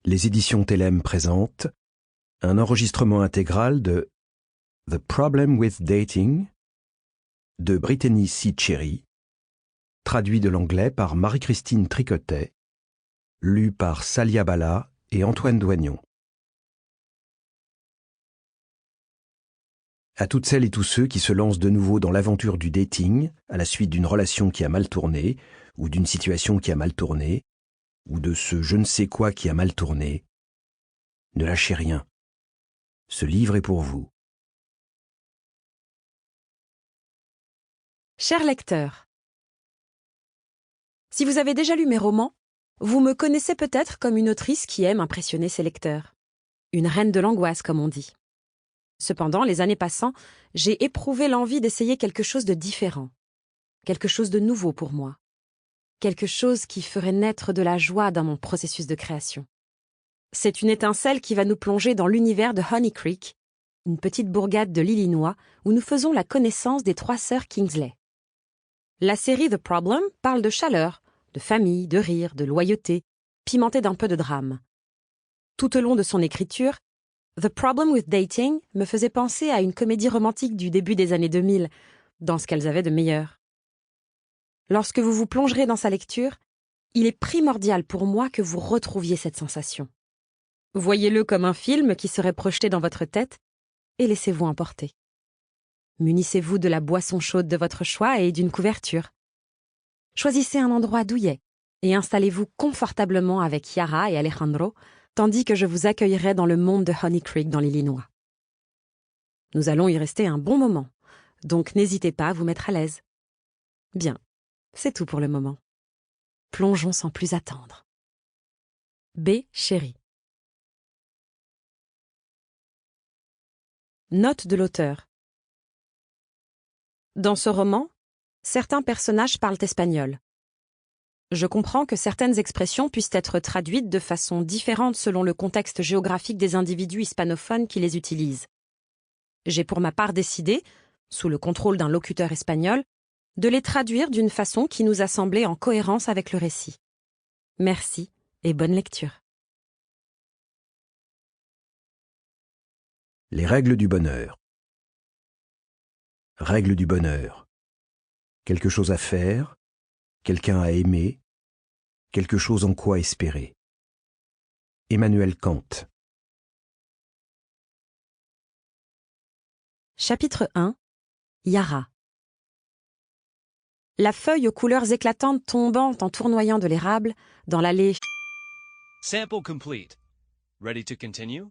Les éditions Télème présentent un enregistrement intégral de The Problem with Dating de Brittany C. Cherry, traduit de l'anglais par Marie-Christine Tricotet, lu par Salia Bala et Antoine Doignon. À toutes celles et tous ceux qui se lancent de nouveau dans l'aventure du dating à la suite d'une relation qui a mal tourné, ou d'une situation qui a mal tourné, ou de ce je ne sais quoi qui a mal tourné, ne lâchez rien. Ce livre est pour vous. Chers lecteurs, si vous avez déjà lu mes romans, vous me connaissez peut-être comme une autrice qui aime impressionner ses lecteurs. Une reine de l'angoisse, comme on dit. Cependant, les années passant, j'ai éprouvé l'envie d'essayer quelque chose de différent. Quelque chose de nouveau pour moi. Quelque chose qui ferait naître de la joie dans mon processus de création. C'est une étincelle qui va nous plonger dans l'univers de Honey Creek, une petite bourgade de l'Illinois où nous faisons la connaissance des 3 sœurs Kingsley. La série The Problem parle de chaleur, de famille, de rire, de loyauté, pimentée d'un peu de drame. Tout au long de son écriture, The Problem with Dating me faisait penser à une comédie romantique du début des années 2000, dans ce qu'elles avaient de meilleur. Lorsque vous vous plongerez dans sa lecture, il est primordial pour moi que vous retrouviez cette sensation. Voyez-le comme un film qui serait projeté dans votre tête et laissez-vous emporter. Munissez-vous de la boisson chaude de votre choix et d'une couverture. Choisissez un endroit douillet et installez-vous confortablement avec Yara et Alejandro, tandis que je vous accueillerai dans le monde de Honey Creek dans l'Illinois. Nous allons y rester un bon moment, donc n'hésitez pas à vous mettre à l'aise. Bien, c'est tout pour le moment. Plongeons sans plus attendre. B. Chérie. Note de l'auteur. Dans ce roman, certains personnages parlent espagnol. Je comprends que certaines expressions puissent être traduites de façon différente selon le contexte géographique des individus hispanophones qui les utilisent. J'ai pour ma part décidé, sous le contrôle d'un locuteur espagnol, de les traduire d'une façon qui nous a semblé en cohérence avec le récit. Merci et bonne lecture. Les règles du bonheur. Règles du bonheur. Quelque chose à faire, quelqu'un à aimer, quelque chose en quoi espérer. Emmanuel Kant. Chapitre 1. Yara. La feuille aux couleurs éclatantes tombant en tournoyant de l'érable dans l'allée. Sample complete. Ready to continue?